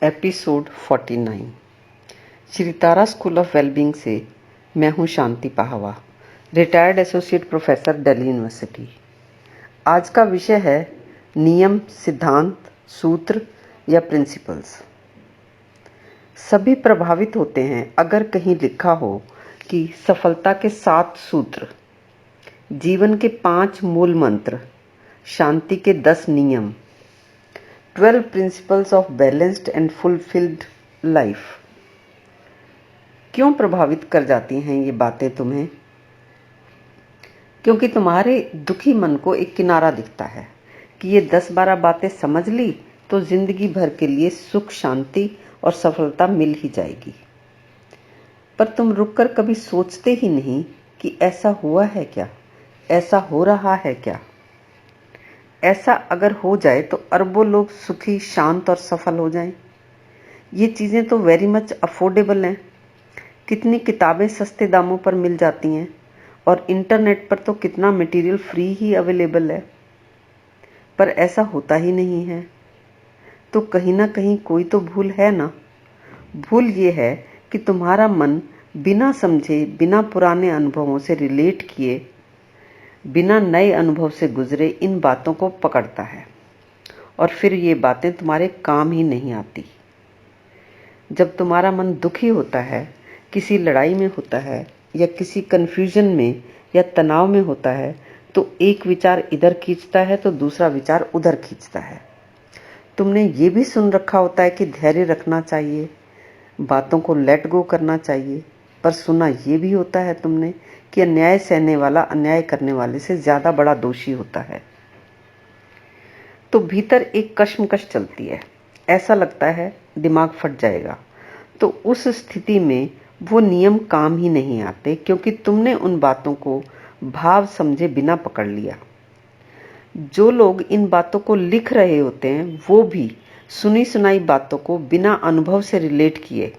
Episode 49 Shri Tara school of wellbeing से मैं हूं Shanti Pahwa, retired associate professor, Delhi university. आज का विषय है नियम, सिद्धांत, सूत्र या प्रिंसिपल्स। सभी प्रभावित होते हैं अगर कहीं लिखा हो कि सफलता के 7 सूत्र, जीवन के 5 मूल मंत्र, शांति के 10 नियम, 12 principles of balanced and fulfilled life. क्यों प्रभावित कर जाती हैं ये बातें तुम्हें? क्योंकि तुम्हारे दुखी मन को एक किनारा दिखता है कि ये 10-12 बातें समझ ली तो जिंदगी भर के लिए सुख, शांति और सफलता मिल ही जाएगी। पर तुम रुककर कभी सोचते ही नहीं कि ऐसा हुआ है क्या, ऐसा हो रहा है क्या। ऐसा अगर हो जाए तो अरबों लोग सुखी, शांत और सफल हो जाएं। ये चीज़ें तो वेरी मच अफोर्डेबल हैं। कितनी किताबें सस्ते दामों पर मिल जाती हैं और इंटरनेट पर तो कितना मटेरियल फ्री ही अवेलेबल है। पर ऐसा होता ही नहीं है। तो कहीं ना कहीं कोई तो भूल है ना। भूल ये है कि तुम्हारा मन बिना समझे, बिना पुराने अनुभवों से रिलेट किए, बिना नए अनुभव से गुजरे इन बातों को पकड़ता है और फिर ये बातें तुम्हारे काम ही नहीं आती। जब तुम्हारा मन दुखी होता है, किसी लड़ाई में होता है या किसी कन्फ्यूजन में या तनाव में होता है, तो एक विचार इधर खींचता है तो दूसरा विचार उधर खींचता है। तुमने ये भी सुन रखा होता है कि धैर्य रखना चाहिए, बातों को लेट गो करना चाहिए, पर सुना ये भी होता है तुमने कि अन्याय सहने वाला अन्याय करने वाले से ज्यादा बड़ा दोषी होता है। तो भीतर एक कश्मकश चलती है, ऐसा लगता है दिमाग फट जाएगा। तो उस स्थिति में वो नियम काम ही नहीं आते, क्योंकि तुमने उन बातों को भाव समझे बिना पकड़ लिया। जो लोग इन बातों को लिख रहे होते हैं वो भी सुनी सुनाई बातों को बिना अनुभव से रिलेट किए,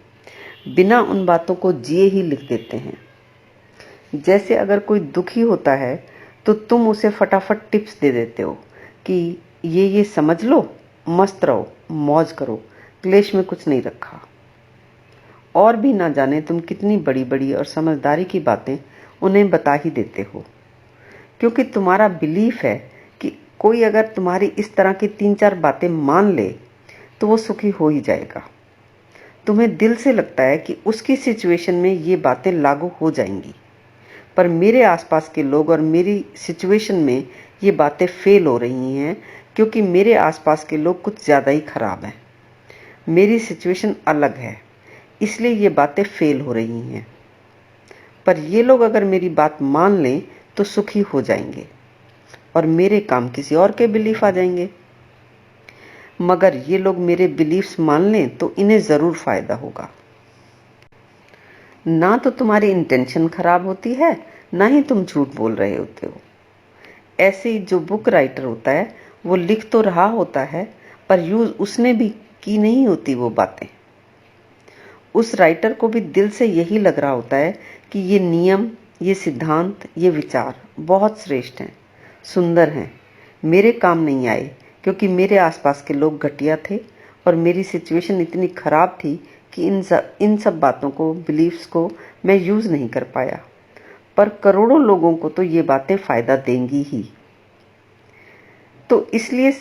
बिना उन बातों को जिए ही लिख देते हैं। जैसे अगर कोई दुखी होता है तो तुम उसे फटाफट टिप्स दे देते हो कि ये समझ लो, मस्त रहो, मौज करो, क्लेश में कुछ नहीं रखा। और भी ना जाने तुम कितनी बड़ी बड़ी और समझदारी की बातें उन्हें बता ही देते हो, क्योंकि तुम्हारा बिलीफ है कि कोई अगर तुम्हारी इस तरह की 3-4 बातें मान ले तो वो सुखी हो ही जाएगा। तुम्हें दिल से लगता है कि उसकी सिचुएशन में ये बातें लागू हो जाएंगी। पर मेरे आसपास के लोग और मेरी सिचुएशन में ये बातें फेल हो रही हैं, क्योंकि मेरे आसपास के लोग कुछ ज़्यादा ही खराब हैं। मेरी सिचुएशन अलग है, इसलिए ये बातें फेल हो रही हैं। पर ये लोग अगर मेरी बात मान लें तो सुखी हो जाएंगे और मेरे काम किसी और के बिलीफ आ जाएंगे। मगर ये लोग मेरे बिलीफ्स मान लें तो इन्हें ज़रूर फ़ायदा होगा। ना तो तुम्हारी इंटेंशन खराब होती है, ना ही तुम झूठ बोल रहे होते हो। ऐसे ही जो बुक राइटर होता है वो लिख तो रहा होता है, पर यूज उसने भी की नहीं होती वो बातें। उस राइटर को भी दिल से यही लग रहा होता है कि ये नियम, ये सिद्धांत, ये विचार बहुत श्रेष्ठ हैं, सुंदर हैं, मेरे काम नहीं आए क्योंकि मेरे आसपास के लोग घटिया थे और मेरी सिचुएशन इतनी खराब थी कि इन सब बातों को, बिलीफ्स को मैं यूज़ नहीं कर पाया। पर करोड़ों लोगों को तो ये बातें फ़ायदा देंगी ही। तो इसलिए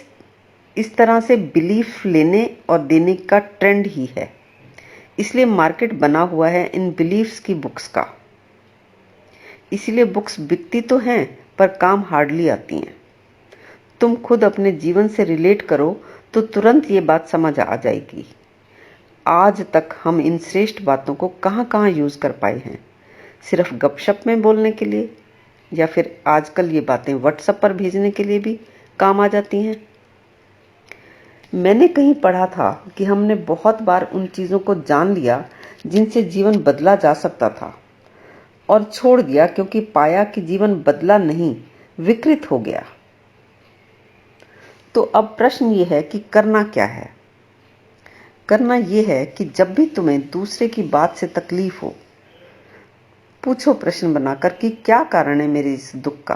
इस तरह से बिलीफ लेने और देने का ट्रेंड ही है। इसलिए मार्केट बना हुआ है इन बिलीफ्स की बुक्स का। इसलिए बुक्स बिकती तो हैं पर काम हार्डली आती हैं। तुम खुद अपने जीवन से रिलेट करो तो तुरंत ये बात समझ आ जाएगी। आज तक हम इन श्रेष्ठ बातों को कहाँ कहाँ यूज़ कर पाए हैं? सिर्फ गपशप में बोलने के लिए, या फिर आजकल ये बातें व्हाट्सएप पर भेजने के लिए भी काम आ जाती हैं। मैंने कहीं पढ़ा था कि हमने बहुत बार उन चीज़ों को जान लिया जिनसे जीवन बदला जा सकता था और छोड़ दिया क्योंकि पाया कि जीवन बदला नहीं, विकृत हो गया। तो अब प्रश्न ये है कि करना क्या है? करना ये है कि जब भी तुम्हें दूसरे की बात से तकलीफ हो, पूछो प्रश्न बनाकर कि क्या कारण है मेरे इस दुख का,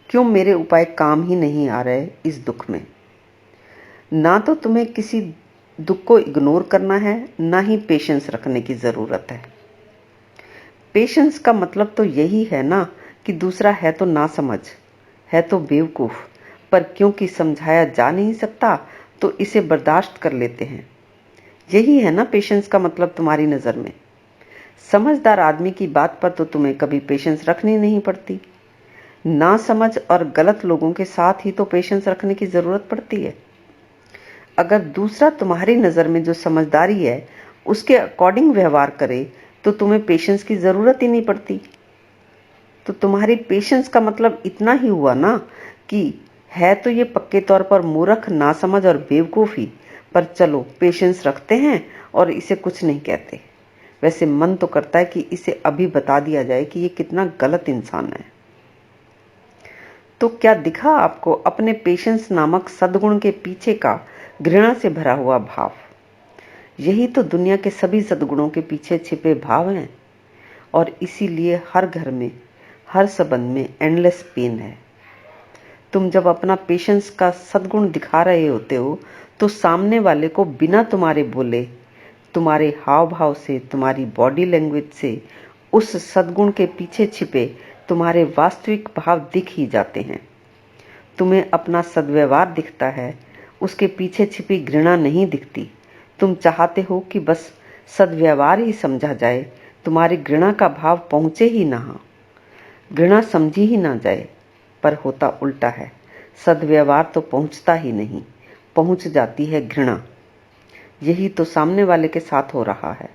क्यों मेरे उपाय काम ही नहीं आ रहे इस दुख में। ना तो तुम्हें किसी दुख को इग्नोर करना है, ना ही पेशेंस रखने की ज़रूरत है। पेशेंस का मतलब तो यही है ना कि दूसरा है तो ना समझ, है तो बेवकूफ़, पर क्योंकि समझाया जा नहीं सकता तो इसे बर्दाश्त कर लेते हैं। यही है ना पेशेंस का मतलब तुम्हारी नज़र में। समझदार आदमी की बात पर तो तुम्हें कभी पेशेंस रखनी नहीं पड़ती। ना समझ और गलत लोगों के साथ ही तो पेशेंस रखने की ज़रूरत पड़ती है। अगर दूसरा तुम्हारी नज़र में जो समझदारी है उसके अकॉर्डिंग व्यवहार करे तो तुम्हें पेशेंस की ज़रूरत ही नहीं पड़ती। तो तुम्हारी पेशेंस का मतलब इतना ही हुआ ना कि है तो ये पक्के तौर पर मूर्ख, नासमझ और बेवकूफ़ ही, पर चलो पेशेंस रखते हैं और इसे कुछ नहीं कहते। वैसे मन तो करता है कि इसे अभी बता दिया जाए कि ये कितना गलत इंसान है। तो क्या दिखा आपको अपने पेशेंस नामक सद्गुण के पीछे का घृणा से भरा हुआ भाव? यही तो दुनिया के सभी सद्गुणों के पीछे छिपे भाव हैं, और इसीलिए हर घर में, हर संबंध में एंडलेस पेन है। तुम जब अपना पेशेंस का सद्गुण दिखा रहे होते हो तो सामने वाले को बिना तुम्हारे बोले, तुम्हारे हाव भाव से, तुम्हारी बॉडी लैंग्वेज से उस सद्गुण के पीछे छिपे तुम्हारे वास्तविक भाव दिख ही जाते हैं। तुम्हें अपना सद्व्यवहार दिखता है, उसके पीछे छिपी घृणा नहीं दिखती। तुम चाहते हो कि बस सद्व्यवहार ही समझा जाए, तुम्हारी घृणा का भाव पहुँचे ही ना, घृणा समझी ही ना जाए। पर होता उल्टा है, सद्व्यवहार तो पहुँचता ही नहीं, पहुँच जाती है घृणा। यही तो सामने वाले के साथ हो रहा है,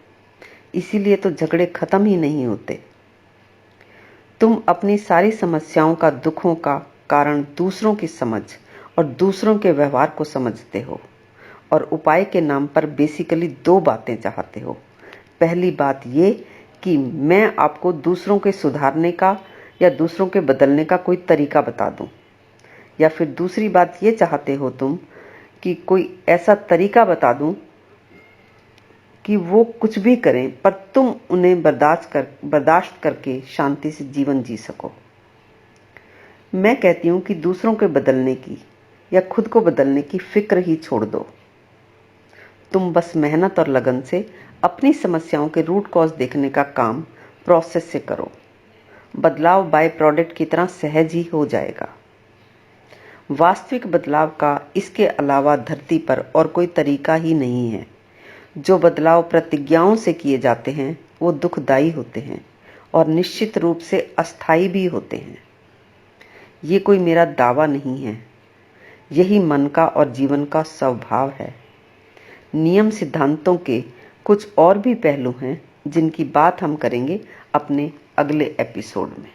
इसीलिए तो झगड़े खत्म ही नहीं होते। तुम अपनी सारी समस्याओं का, दुखों का कारण दूसरों की समझ और दूसरों के व्यवहार को समझते हो, और उपाय के नाम पर बेसिकली दो बातें चाहते हो। पहली बात ये कि मैं आपको दूसरों के सुधारने का या दूसरों के बदलने का कोई तरीका बता दूं, या फिर दूसरी बात ये चाहते हो तुम कि कोई ऐसा तरीका बता दूं कि वो कुछ भी करें पर तुम उन्हें बर्दाश्त करके शांति से जीवन जी सको। मैं कहती हूँ कि दूसरों के बदलने की या खुद को बदलने की फिक्र ही छोड़ दो। तुम बस मेहनत और लगन से अपनी समस्याओं के रूट कॉज देखने का काम प्रोसेस से करो। बदलाव बाय प्रोडक्ट की तरह सहज ही हो जाएगा। वास्तविक बदलाव का इसके अलावा धरती पर और कोई तरीका ही नहीं है। जो बदलाव प्रतिज्ञाओं से किए जाते हैं वो दुखदायी होते हैं और निश्चित रूप से अस्थायी भी होते हैं। ये कोई मेरा दावा नहीं है, यही मन का और जीवन का स्वभाव है। नियम सिद्धांतों के कुछ और भी पहलू हैं जिनकी बात हम करेंगे अपने अगले एपिसोड में।